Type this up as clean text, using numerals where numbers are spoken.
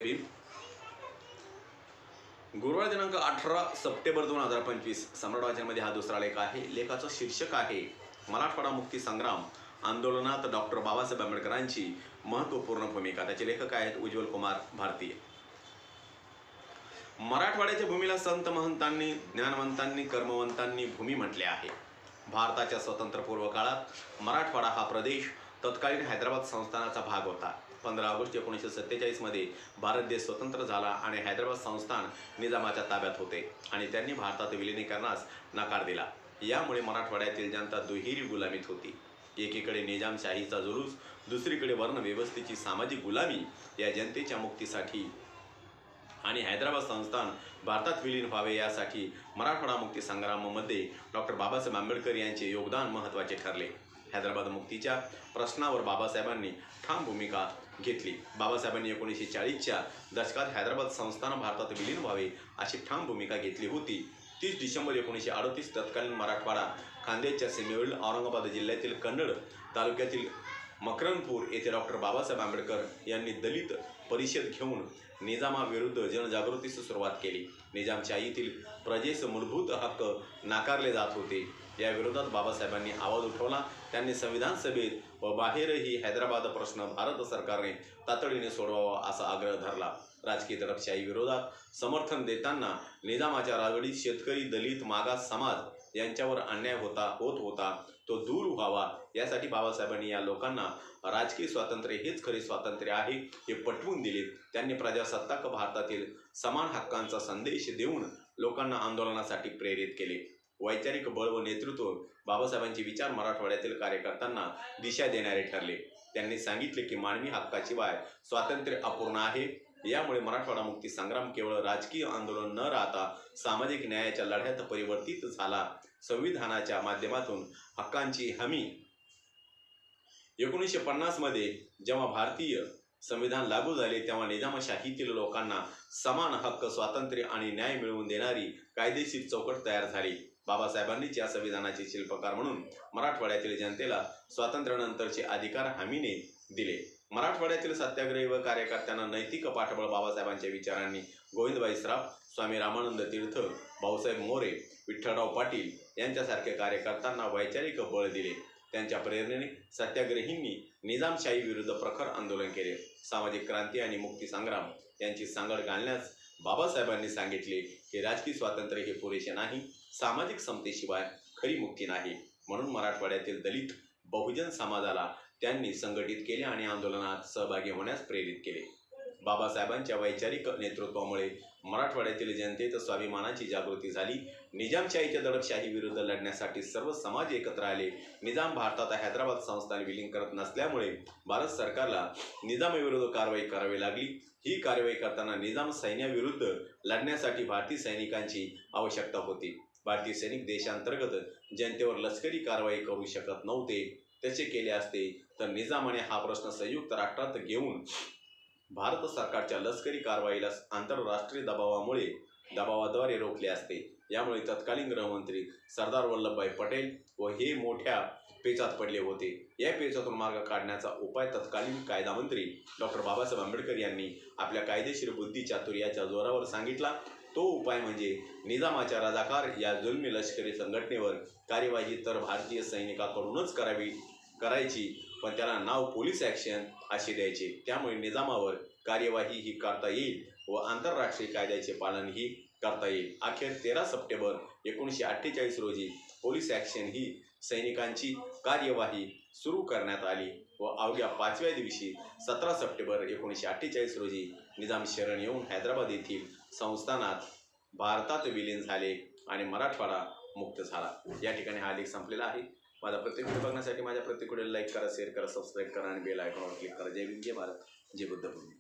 रहीम. गुरुवार दिनांक 18 सप्टेंबर 2025 सम्राट वाचनमध्ये हा दुसरा लेख आहे. लेखाचं शीर्षक आहे मराठवाडा मुक्ती संग्राम आंदोलनात डॉक्टर बाबासाहेब आंबेडकरांची महत्त्वपूर्ण भूमिका. त्याचे लेखक आहेत उज्ज्वल कुमार भारतीय. मराठवाड्याच्या भूमीला संत महंतांनी, ज्ञानवंतांनी, कर्मवंतांनी भूमी म्हटले आहे. भारताच्या स्वतंत्रपूर्व काळात मराठवाडा हा प्रदेश तत्कालीन हैदराबाद संस्थानाचा भाग होता. 15 ऑगस्ट 1947 मध्ये भारत देश स्वतंत्र झाला आणि हैदराबाद संस्थान निजामाच्या ताब्यात होते आणि त्यांनी भारतात विलिनीकरणास नकार दिला. यामुळे मराठवाड्यातील जनता दुहेरी गुलामीत होती. एकीकडे निजामशाहीचा जुलूस, दुसरीकडे वर्णव्यवस्थेची सामाजिक गुलामी. या जनतेच्या मुक्तीसाठी आणि हैदराबाद संस्थान भारतात विलीन व्हावे यासाठी मराठवाडा मुक्ती संग्रामामध्ये डॉक्टर बाबासाहेब आंबेडकर यांचे योगदान महत्त्वाचे ठरले. हैदराबाद मुक्तीच्या प्रश्नावर बाबासाहेबांनी ठाम भूमिका घेतली. बाबासाहेबांनी 1940च्या दशकात हैदराबाद संस्थान भारतात विलीन व्हावे अशी ठाम भूमिका घेतली होती. 30 डिसेंबर 1938 तत्कालीन मराठवाडा खानदेशच्या सीमेवरील औरंगाबाद जिल्ह्यातील कन्नड तालुक्यातील मकरनपूर येथे डॉक्टर बाबासाहेब आंबेडकर यांनी दलित परिषद घेऊन निजामाविरुद्ध जनजागृतीस सुरुवात केली. निजामशाहीतील प्रजेस मूलभूत हक्क नाकारले जात होते. या विरोधात बाबासाहेबांनी आवाज उठवला. त्यांनी संविधान सभेत व बाहेरही हैदराबाद प्रश्न भारत सरकारने तातडीने सोडवावा असा आग्रह धरला. राजकीय दडपशाही विरोधात समर्थन देताना निजामाच्या राजवटीत शेतकरी, दलित, मागास समाज यांच्यावर अन्याय होत होता तो दूर व्हावा यासाठी बाबासाहेबांनी या लोकांना राजकीय स्वातंत्र्य हेच खरे स्वातंत्र्य आहे हे पटवून दिले. त्यांनी प्रजासत्ताक भारतातील समान हक्कांचा संदेश देऊन लोकांना आंदोलनासाठी प्रेरित केले. वैचारिक बळ व नेतृत्व बाबासाहेबांचे विचार मराठवाड्यातील कार्यकर्त्यांना दिशा देणारे ठरले. त्यांनी सांगितले की मानवी हक्काशिवाय स्वातंत्र्य अपूर्ण आहे. यामुळे मराठवाडा मुक्ती संग्राम केवळ राजकीय आंदोलन न राहता सामाजिक न्यायाच्या लढ्यात परिवर्तित झाला. संविधानाच्या माध्यमातून हक्कांची हमी. 1950 मध्ये जेव्हा भारतीय संविधान लागू झाले तेव्हा निजामशाहीतील लोकांना समान हक्क, स्वातंत्र्य आणि न्याय मिळवून देणारी कायदेशीर चौकट तयार झाली. बाबासाहेबांनीच या संविधानाचे शिल्पकार म्हणून मराठवाड्यातील जनतेला स्वातंत्र्यानंतरचे अधिकार हमीने दिले. मराठवाड्यातील सत्याग्रही व कार्यकर्त्यांना नैतिक पाठबळ बाबासाहेबांच्या विचारांनी गोविंदभाई सराफ, स्वामी रामानंद तीर्थ, भाऊसाहेब मोरे, विठ्ठलराव पाटील यांच्यासारख्या कार्यकर्त्यांना वैचारिक बळ दिले. त्यांच्या प्रेरणेने सत्याग्रहींनी निजामशाही विरुद्ध प्रखर आंदोलन केले. सामाजिक क्रांती आणि मुक्ती संग्राम यांची सांगड घालण्यास बाबासाहेबांनी सांगितले की राजकीय स्वातंत्र्य हे पुरेसे नाही, सामाजिक समतेशिवाय खरी मुक्ती नाही. म्हणून मराठवाड्यातील दलित, बहुजन समाजाला त्यांनी संघटित केले आणि आंदोलनात सहभागी होण्यास प्रेरित केले. बाबासाहेबांच्या वैचारिक नेतृत्वामुळे मराठवाड्यातील जनतेत स्वाभिमानाची जागृती झाली. निजामशाहीच्या दडपशाही विरुद्ध लढण्यासाठी सर्व समाज एकत्र आले. निजाम भारतात हैदराबाद संस्थान विलीन करत नसल्यामुळे भारत सरकारला निजामाविरुद्ध कारवाई करावी लागली. ही कारवाई करताना निजाम सैन्याविरुद्ध लढण्यासाठी भारतीय सैनिकांची आवश्यकता होती. भारतीय सैनिक देशांतर्गत जनतेवर लष्करी कारवाई करू शकत नव्हते. तसे केले असते तर निजामाने हा प्रश्न संयुक्त राष्ट्रात घेऊन भारत सरकारच्या लष्करी कारवाईला आंतरराष्ट्रीय दबावाद्वारे रोखले असते. यामुळे तत्कालीन गृहमंत्री सरदार वल्लभभाई पटेल व हे मोठ्या पेचात पडले होते. या पेचातून मार्ग काढण्याचा उपाय तत्कालीन कायदामंत्री डॉक्टर बाबासाहेब आंबेडकर यांनी आपल्या कायदेशीर बुद्धी चातुर्याच्या जोरावर सांगितला. तो उपाय म्हणजे निजामाच्या रजाकार या जुलमी लष्करी संघटनेवर कार्यवाही तर भारतीय सैनिकाकडूनच करायची, पण त्याला नाव पोलीस ॲक्शन असे द्यायचे. त्यामुळे निजामावर कार्यवाही ही करता येईल व आंतरराष्ट्रीय कायद्याचे पालनही करता येईल. अखेर 13 सप्टेंबर 1948 रोजी पोलीस ॲक्शन ही सैनिकांची कार्यवाही सुरू करण्यात आली व अवघ्या 5व्या दिवशी 17 सप्टेंबर 1948 रोजी निजाम शरण येऊन हैदराबाद येथील संस्थानात भारतात विलीन झाले आणि मराठवाडा मुक्त झाला. या ठिकाणी हा लेख संपलेला आहे. माझा प्रत्येक व्हिडिओ बघण्यासाठी माझ्या प्रत्येक व्हिडिओला लाईक करा, शेअर करा, सबस्क्राईब करा आणि बेल आयकॉनवर क्लिक करा. जय भीम, जय भारत, जय बुद्धभूमी.